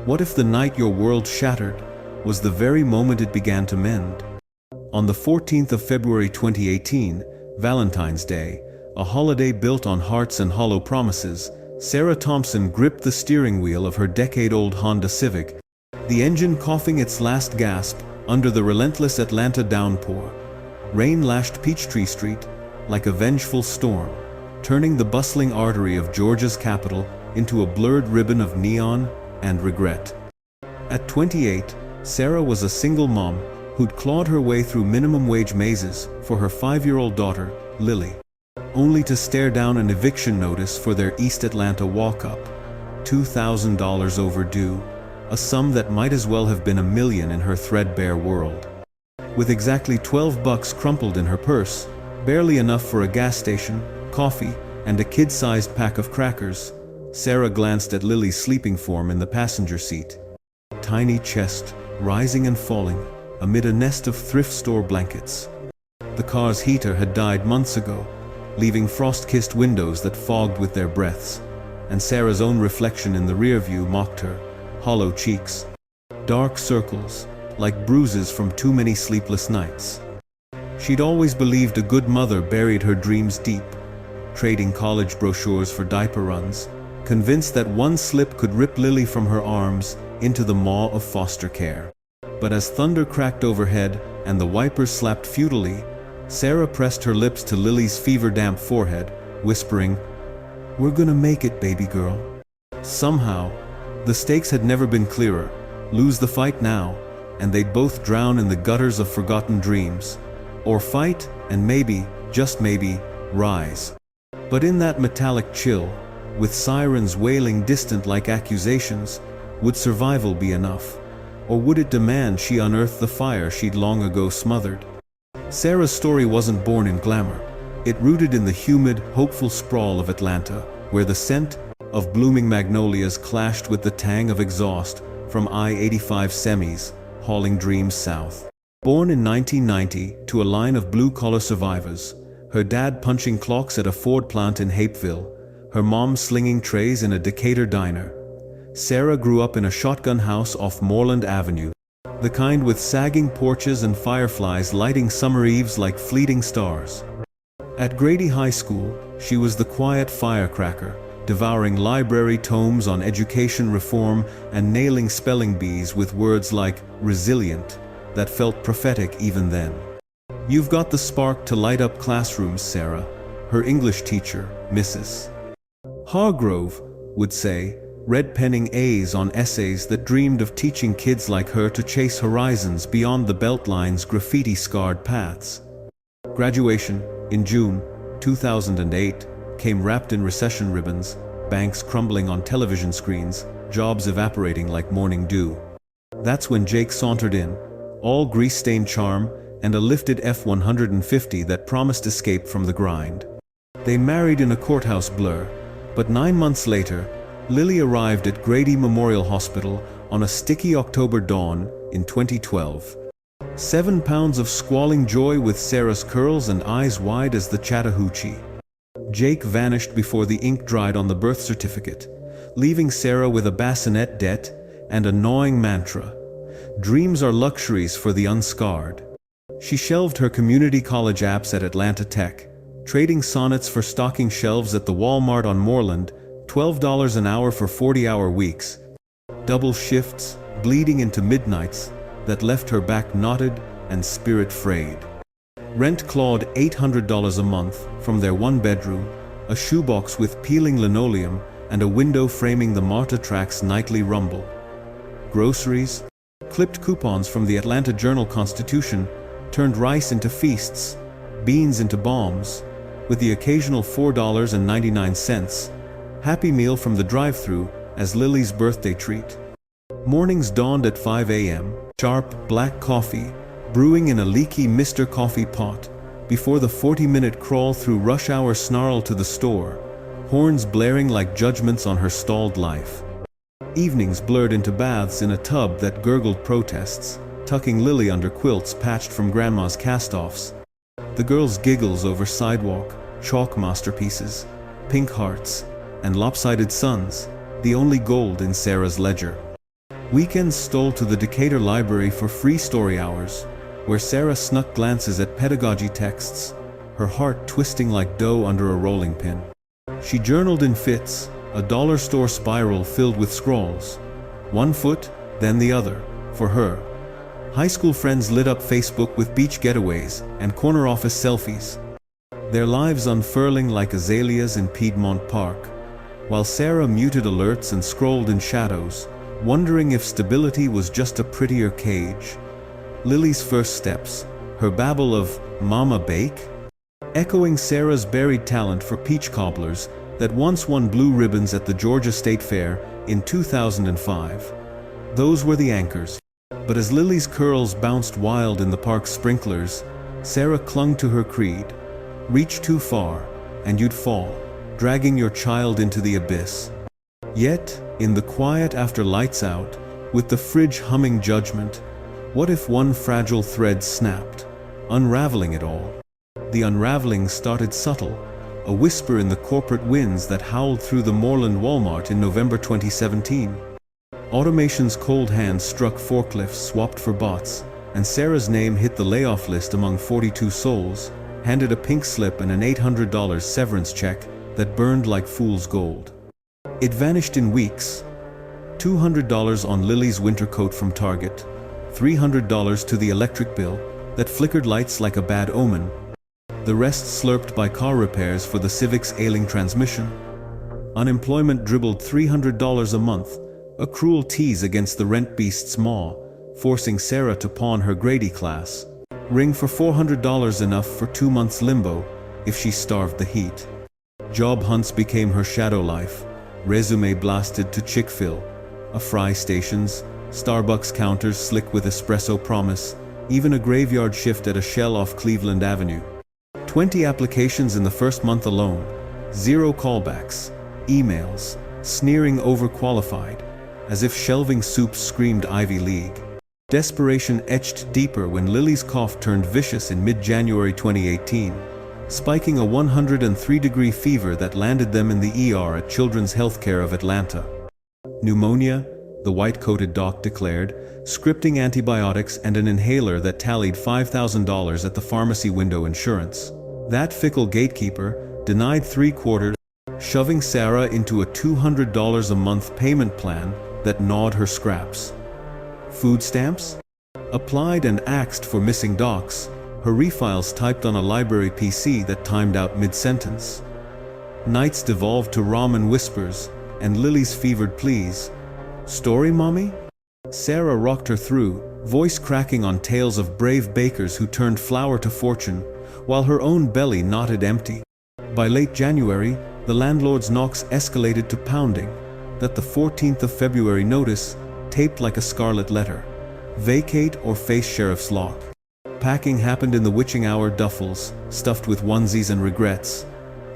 What if the night your world shattered was the very moment it began to mend? On the 14th of February 2018, Valentine's Day, a holiday built on hearts and hollow promises, Sarah Thompson gripped the steering wheel of her decade-old Honda Civic, the engine coughing its last gasp under the relentless Atlanta downpour. Rain lashed Peachtree Street like a vengeful storm, turning the bustling artery of Georgia's capital into a blurred ribbon of neon and regret. At 28, Sarah was a single mom who'd clawed her way through minimum wage mazes for her 5-year-old daughter, Lily, only to stare down an eviction notice for their East Atlanta walk-up. $2,000 overdue, a sum that might as well have been $1 million in her threadbare world. With exactly $12 crumpled in her purse, barely enough for a gas station, coffee, and a kid-sized pack of crackers, Sarah glanced at Lily's sleeping form in the passenger seat. Tiny chest, rising and falling, amid a nest of thrift store blankets. The car's heater had died months ago, leaving frost-kissed windows that fogged with their breaths, and Sarah's own reflection in the rearview mocked her, hollow cheeks, dark circles, like bruises from too many sleepless nights. She'd always believed a good mother buried her dreams deep, trading college brochures for diaper runs, convinced that one slip could rip Lily from her arms into the maw of foster care. But as thunder cracked overhead and the wipers slapped futilely, Sarah pressed her lips to Lily's fever-damp forehead, whispering, "We're gonna make it, baby girl." Somehow, the stakes had never been clearer. Lose the fight now, and they'd both drown in the gutters of forgotten dreams. Or fight, and maybe, just maybe, rise. But in that metallic chill, with sirens wailing distant like accusations, would survival be enough? Or would it demand she unearth the fire she'd long ago smothered? Sarah's story wasn't born in glamour. It rooted in the humid, hopeful sprawl of Atlanta, where the scent of blooming magnolias clashed with the tang of exhaust from I-85 semis, hauling dreams south. Born in 1990 to a line of blue-collar survivors, her dad punching clocks at a Ford plant in Hapeville, her mom slinging trays in a Decatur diner, Sarah grew up in a shotgun house off Moreland Avenue, the kind with sagging porches and fireflies lighting summer eves like fleeting stars. At Grady High School, she was the quiet firecracker, devouring library tomes on education reform and nailing spelling bees with words like resilient that felt prophetic even then. "You've got the spark to light up classrooms, Sarah," her English teacher, Mrs. Hargrove, would say, red-penning A's on essays that dreamed of teaching kids like her to chase horizons beyond the Beltline's graffiti-scarred paths. Graduation, in June 2008, came wrapped in recession ribbons, banks crumbling on television screens, jobs evaporating like morning dew. That's when Jake sauntered in, all grease-stained charm and a lifted F-150 that promised escape from the grind. They married in a courthouse blur, but 9 months later, Lily arrived at Grady Memorial Hospital on a sticky October dawn in 2012. 7 pounds of squalling joy with Sarah's curls and eyes wide as the Chattahoochee. Jake vanished before the ink dried on the birth certificate, leaving Sarah with a bassinet debt and a gnawing mantra: dreams are luxuries for the unscarred. She shelved her community college apps at Atlanta Tech, trading sonnets for stocking shelves at the Walmart on Moreland, $12 an hour for 40-hour weeks, double shifts, bleeding into midnights that left her back knotted and spirit frayed. Rent clawed $800 a month from their one-bedroom, a shoebox with peeling linoleum and a window framing the MARTA track's nightly rumble. Groceries, clipped coupons from the Atlanta Journal-Constitution, turned rice into feasts, beans into bombs, with the occasional $4.99 Happy Meal from the drive-thru as Lily's birthday treat. Mornings dawned at 5 a.m., sharp black coffee brewing in a leaky Mr. Coffee pot before the 40-minute crawl through rush hour snarl to the store, horns blaring like judgments on her stalled life. Evenings blurred into baths in a tub that gurgled protests, tucking Lily under quilts patched from Grandma's cast-offs. The girls' giggles over sidewalk, chalk masterpieces, pink hearts, and lopsided suns, the only gold in Sarah's ledger. Weekends stole to the Decatur Library for free story hours, where Sarah snuck glances at pedagogy texts, her heart twisting like dough under a rolling pin. She journaled in fits, a dollar store spiral filled with scrawls. One foot, then the other, for her. High school friends lit up Facebook with beach getaways and corner office selfies, their lives unfurling like azaleas in Piedmont Park, while Sarah muted alerts and scrolled in shadows, wondering if stability was just a prettier cage. Lily's first steps, her babble of "Mama Bake?" echoing Sarah's buried talent for peach cobblers that once won blue ribbons at the Georgia State Fair in 2005. Those were the anchors. But as Lily's curls bounced wild in the park's sprinklers, Sarah clung to her creed. Reach too far, and you'd fall, dragging your child into the abyss. Yet, in the quiet after lights out, with the fridge humming judgment, what if one fragile thread snapped, unraveling it all? The unraveling started subtle, a whisper in the corporate winds that howled through the Moreland Walmart in November 2017. Automation's cold hands struck forklifts swapped for bots, and Sarah's name hit the layoff list among 42 souls, handed a pink slip and an $800 severance check that burned like fool's gold. It vanished in weeks. $200 on Lily's winter coat from Target, $300 to the electric bill that flickered lights like a bad omen, the rest slurped by car repairs for the Civic's ailing transmission. Unemployment dribbled $300 a month, a cruel tease against the rent beast's maw, forcing Sarah to pawn her Grady class. Ring for $400 enough for 2 months limbo, if she starved the heat. Job hunts became her shadow life, resume blasted to Chick-fil, a fry stations, Starbucks counters slick with espresso promise, even a graveyard shift at a Shell off Cleveland Avenue. 20 applications in the first month alone, 0 callbacks, emails, sneering overqualified, as if shelving soup screamed Ivy League. Desperation etched deeper when Lily's cough turned vicious in mid-January 2018, spiking a 103-degree fever that landed them in the ER at Children's Healthcare of Atlanta. Pneumonia, the white-coated doc declared, scripting antibiotics and an inhaler that tallied $5,000 at the pharmacy window insurance. That fickle gatekeeper denied 3/4, shoving Sarah into a $200 a month payment plan that gnawed her scraps. Food stamps? Applied and axed for missing docs, her refiles typed on a library PC that timed out mid-sentence. Nights devolved to ramen whispers and Lily's fevered pleas. "Story, mommy?" Sarah rocked her through, voice cracking on tales of brave bakers who turned flour to fortune, while her own belly knotted empty. By late January, the landlord's knocks escalated to pounding, that the 14th of February notice, taped like a scarlet letter. Vacate or face sheriff's lock. Packing happened in the witching hour duffels, stuffed with onesies and regrets.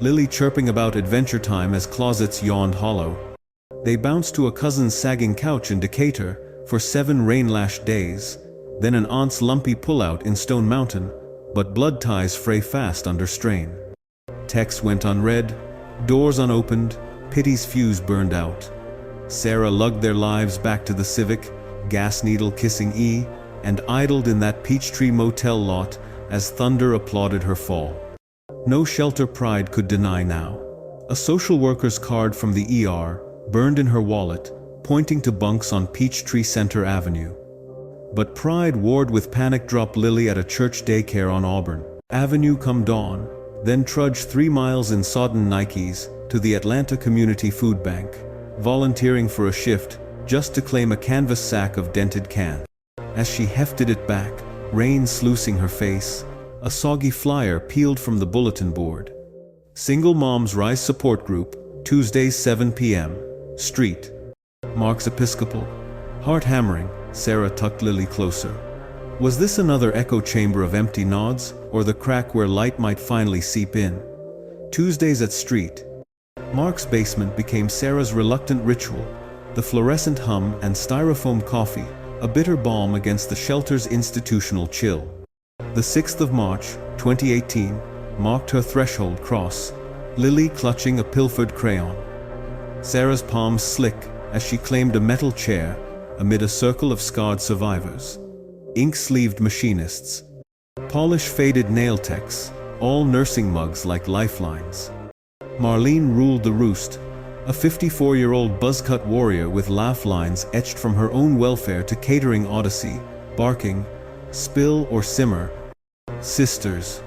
Lily chirping about adventure time as closets yawned hollow. They bounced to a cousin's sagging couch in Decatur for 7 rain-lashed days, then an aunt's lumpy pullout in Stone Mountain, but blood ties fray fast under strain. Texts went unread, doors unopened, pity's fuse burned out. Sarah lugged their lives back to the Civic, gas needle kissing E, and idled in that Peachtree motel lot as thunder applauded her fall. No shelter pride could deny now. A social worker's card from the ER burned in her wallet, pointing to bunks on Peachtree Center Avenue. But pride warred with panic drop Lily at a church daycare on Auburn Avenue come dawn, then trudged 3 miles in sodden Nikes to the Atlanta Community Food Bank, volunteering for a shift just to claim a canvas sack of dented cans. As she hefted it back, rain sluicing her face, a soggy flyer peeled from the bulletin board. Single Moms Rise Support Group, Tuesdays 7 p.m., Street. Mark's Episcopal. Heart-hammering, Sarah tucked Lily closer. Was this another echo chamber of empty nods, or the crack where light might finally seep in? Tuesdays at Street. Mark's basement became Sarah's reluctant ritual, the fluorescent hum and styrofoam coffee, a bitter balm against the shelter's institutional chill. The 6th of March, 2018, marked her threshold cross, Lily clutching a pilfered crayon. Sarah's palms slick as she claimed a metal chair, amid a circle of scarred survivors. Ink-sleeved machinists. Polish-faded nail techs, all nursing mugs like lifelines. Marlene ruled the roost, a 54-year-old buzzcut warrior with laugh lines etched from her own welfare to catering odyssey, barking, "Spill or simmer." Sisters.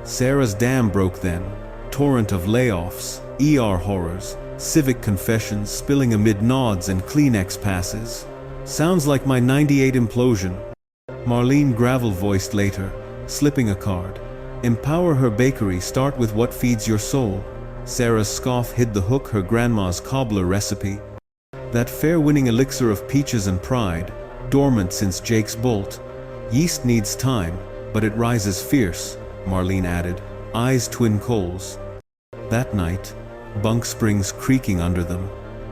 Sarah's dam broke then, torrent of layoffs, ER horrors, civic confessions spilling amid nods and Kleenex passes. "Sounds like my '98 implosion," Marlene gravel-voiced later, slipping a card. "Empower her bakery, start with what feeds your soul." Sarah's scoff hid the hook, her grandma's cobbler recipe. "That fair-winning elixir of peaches and pride, dormant since Jake's bolt. Yeast needs time, but it rises fierce," Marlene added, eyes twin coals. That night, bunk springs creaking under them,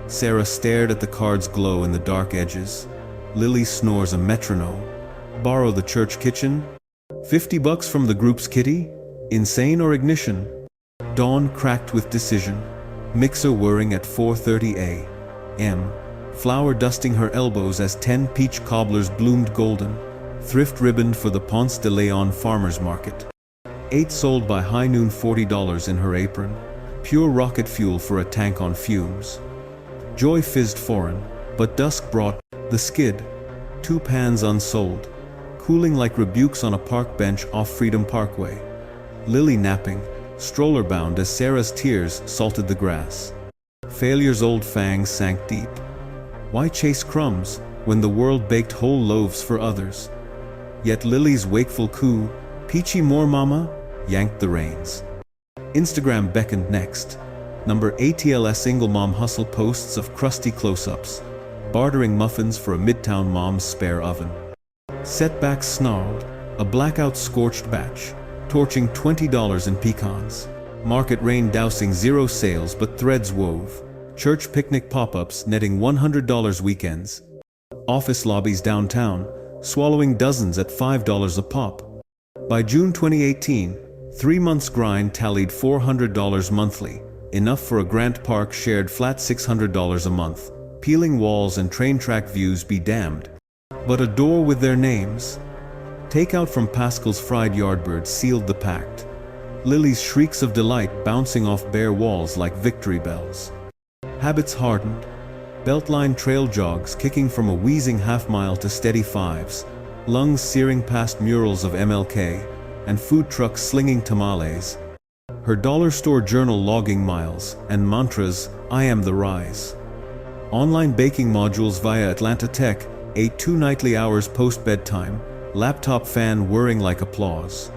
Sarah stared at the card's glow in the dark edges. Lily snores a metronome. "Borrow the church kitchen? $50 from the group's kitty? Insane or ignition?" Dawn cracked with decision. Mixer whirring at 4:30 a.m. Flour dusting her elbows as 10 peach cobblers bloomed golden. Thrift ribboned for the Ponce de Leon farmers market. 8 sold by high noon, $40 in her apron. Pure rocket fuel for a tank on fumes. Joy fizzed foreign, but dusk brought the skid. 2 pans unsold, cooling like rebukes on a park bench off Freedom Parkway. Lily napping, stroller-bound as Sarah's tears salted the grass. Failure's old fangs sank deep. Why chase crumbs when the world baked whole loaves for others? Yet Lily's wakeful coo, "Peachy more mama," yanked the reins. Instagram beckoned next. Number ATLS single mom hustle posts of crusty close-ups, bartering muffins for a midtown mom's spare oven. Setbacks snarled, a blackout scorched batch, torching $20 in pecans. Market rain dousing 0 sales but threads wove. Church picnic pop-ups netting $100 weekends. Office lobbies downtown, swallowing dozens at $5 a pop. By June 2018, 3 months' grind tallied $400 monthly, enough for a Grant Park shared flat $600 a month. Peeling walls and train track views be damned. But a door with their names. Takeout from Pascal's fried yardbirds sealed the pact. Lily's shrieks of delight bouncing off bare walls like victory bells. Habits hardened. Beltline trail jogs kicking from a wheezing half-mile to steady 5s. Lungs searing past murals of MLK, and food trucks slinging tamales. Her dollar store journal logging miles, and mantras, "I am the rise." Online baking modules via Atlanta Tech, ate 2 nightly hours post-bedtime, laptop fan whirring like applause.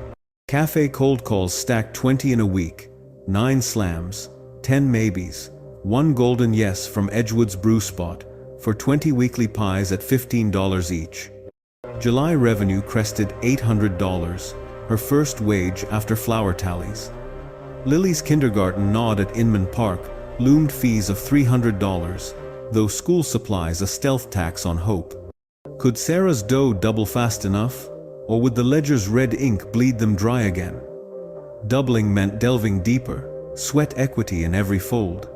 Cafe cold calls stacked 20 in a week, 9 slams, 10 maybes, 1 golden yes from Edgewood's Brew Spot, for 20 weekly pies at $15 each. July revenue crested $800, her first wage after flower tallies. Lily's kindergarten gnawed at Inman Park, loomed fees of $300, though school supplies a stealth tax on hope. Could Sarah's dough double fast enough, or would the ledger's red ink bleed them dry again? Doubling meant delving deeper, sweat equity in every fold.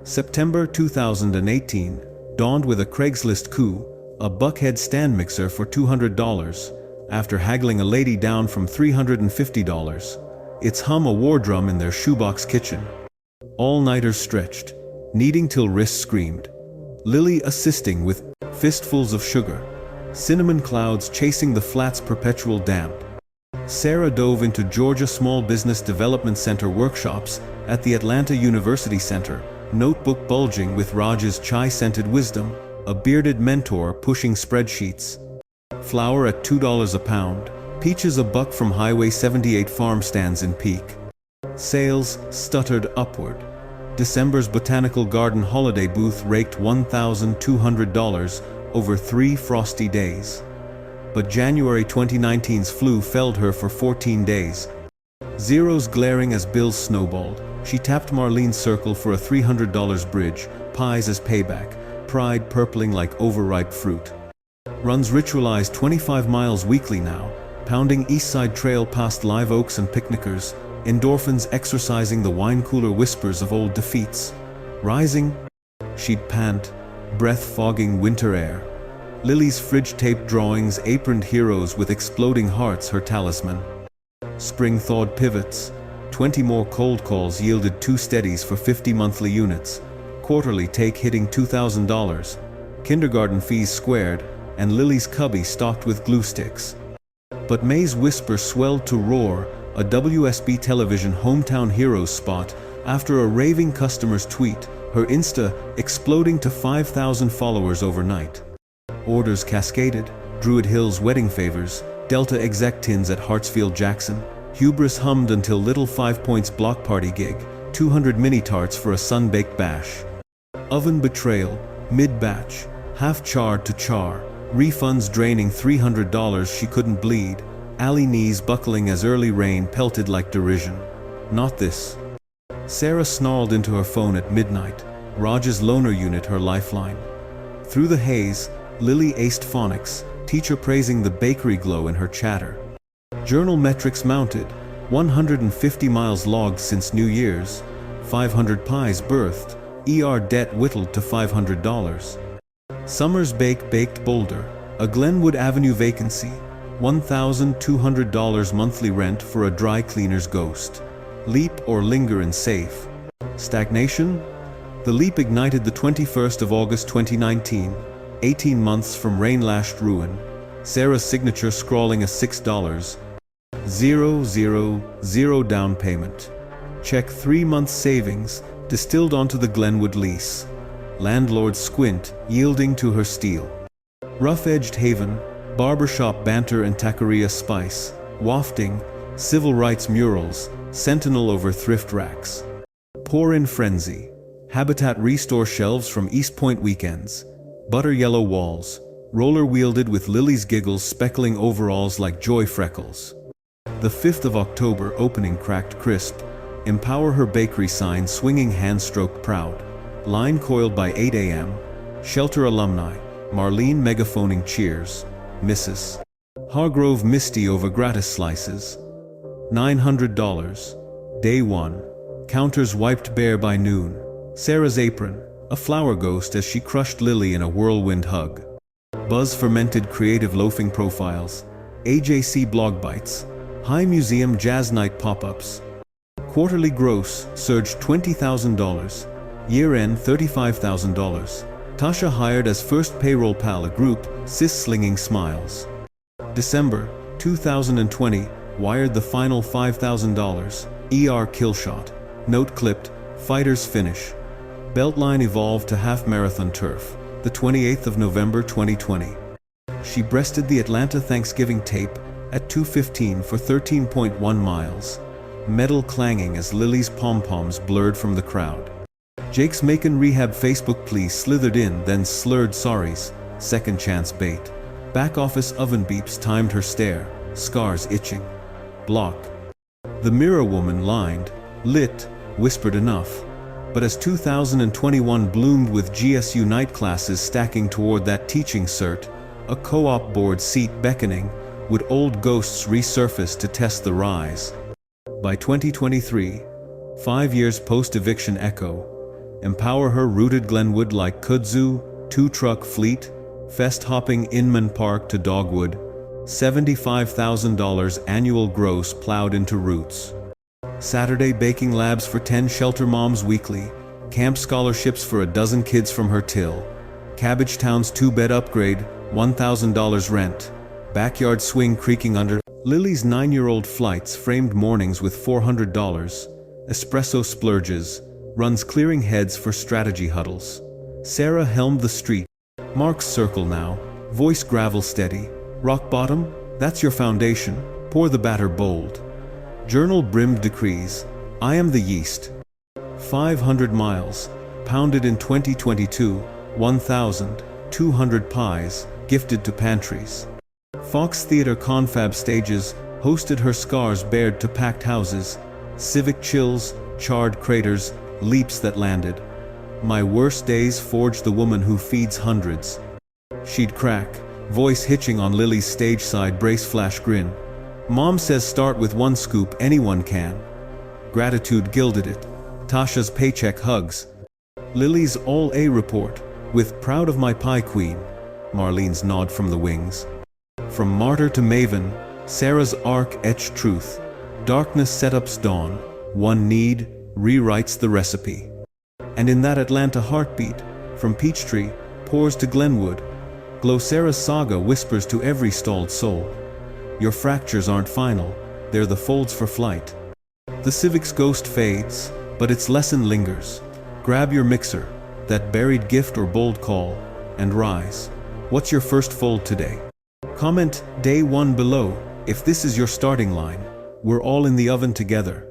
September 2018 dawned with a Craigslist coup, a Buckhead stand mixer for $200, after haggling a lady down from $350. Its hum a war drum in their shoebox kitchen. All-nighters stretched, kneading till wrists screamed. Lily assisting with fistfuls of sugar. Cinnamon clouds chasing the flat's perpetual damp. Sarah dove into Georgia Small Business Development Center workshops at the Atlanta University Center, notebook bulging with Raj's chai-scented wisdom, a bearded mentor pushing spreadsheets. Flour at $2 a pound, peaches a buck from Highway 78 farm stands in peak. Sales stuttered upward. December's Botanical Garden holiday booth raked $1,200 over 3 frosty days. But January 2019's flu felled her for 14 days. Zeros glaring as bills snowballed. She tapped Marlene's circle for a $300 bridge, pies as payback, pride purpling like overripe fruit. Runs ritualized 25 miles weekly now, pounding Eastside Trail past live oaks and picnickers, endorphins exorcising the wine cooler whispers of old defeats. Rising, she'd pant, breath fogging winter air. Lily's fridge-taped drawings aproned heroes with exploding hearts her talisman. Spring-thawed pivots. 20 more cold calls yielded 2 steadies for 50 monthly units. Quarterly take hitting $2,000. Kindergarten fees squared, and Lily's cubby stocked with glue sticks. But May's whisper swelled to roar, a WSB television hometown heroes spot, after a raving customer's tweet, her Insta exploding to 5,000 followers overnight. Orders cascaded, Druid Hills wedding favors, Delta exec tins at Hartsfield Jackson. Hubris hummed until Little 5 Points block party gig, 200 mini-tarts for a sun-baked bash. Oven betrayal, mid-batch, half-charred to char, refunds draining $300 she couldn't bleed, alley knees buckling as early rain pelted like derision. Not this. Sarah snarled into her phone at midnight, Raj's loaner unit her lifeline. Through the haze, Lily aced phonics, teacher praising the bakery glow in her chatter. Journal metrics mounted, 150 miles logged since New Year's, 500 pies birthed, ER debt whittled to $500. Summer's baked Boulder, a Glenwood Avenue vacancy, $1,200 monthly rent for a dry cleaner's ghost. Leap or linger in safe. Stagnation? The leap ignited the 21st of August 2019, 18 months from rain-lashed ruin. Sarah's signature scrawling a $6,000 down payment. Check 3 months savings, distilled onto the Glenwood lease. Landlord's squint, yielding to her steel. Rough-edged haven, barbershop banter and taqueria spice, wafting, civil rights murals, sentinel over thrift racks. Pour-in frenzy, Habitat restore shelves from East Point weekends, butter yellow walls, roller-wielded with Lily's giggles speckling overalls like joy freckles. The 5th of October opening cracked crisp, empower her bakery sign swinging hand-stroked proud. Line coiled by 8 a.m., shelter alumni, Marlene megaphoning cheers, Mrs. Hargrove misty over gratis slices. $900. Day 1. Counters wiped bare by noon. Sarah's apron, a flower ghost as she crushed Lily in a whirlwind hug. Buzz fermented creative loafing profiles, AJC blog bites, High Museum jazz night pop-ups. Quarterly gross surged $20,000, year-end $35,000. Tasha hired as first payroll pal a group, cis-slinging smiles. December 2020, wired the final $5,000, ER killshot, note clipped, fighters finish. Beltline evolved to half-marathon turf, the 28th of November 2020. She breasted the Atlanta Thanksgiving tape at 2:15 for 13.1 miles. Metal clanging as Lily's pom-poms blurred from the crowd. Jake's Macon rehab Facebook plea slithered in, then slurred sorries, second chance bait. Back office oven beeps timed her stare, scars itching. Block. The mirror woman lined, lit, whispered enough. But as 2021 bloomed with GSU night classes stacking toward that teaching cert, a co-op board seat beckoning, would old ghosts resurface to test the rise? By 2023, 5 years post-eviction echo, empower her rooted Glenwood like kudzu, 2-truck fleet, fest-hopping Inman Park to Dogwood, $75,000 annual gross plowed into roots. Saturday baking labs for 10 shelter moms weekly, camp scholarships for a dozen kids from her till, Cabbage Town's 2-bed upgrade, $1,000 rent, backyard swing creaking under, Lily's 9-year-old flights framed mornings with $400, espresso splurges, runs clearing heads for strategy huddles. Sarah helmed the street, Mark's circle now, voice gravel steady, rock bottom, that's your foundation, pour the batter bold. Journal brimmed decrees, I am the yeast. 500 miles, pounded in 2022, 1,200 pies, gifted to pantries. Fox Theater confab stages, hosted her scars bared to packed houses, civic chills, charred craters, leaps that landed. My worst days forged the woman who feeds hundreds. She'd crack, voice hitching on Lily's stage-side brace flash grin. Mom says start with 1 scoop, anyone can. Gratitude gilded it. Tasha's paycheck hugs. Lily's all-A report, with proud of my pie queen. Marlene's nod from the wings. From martyr to maven, Sarah's arc etched truth. Darkness setups dawn, one need rewrites the recipe. And in that Atlanta heartbeat, from Peachtree, pours to Glenwood, Glow Sarah's saga whispers to every stalled soul. Your fractures aren't final, they're the folds for flight. The Civic's ghost fades, but its lesson lingers. Grab your mixer, that buried gift or bold call, and rise. What's your first fold today? Comment day 1 below if this is your starting line. We're all in the oven together.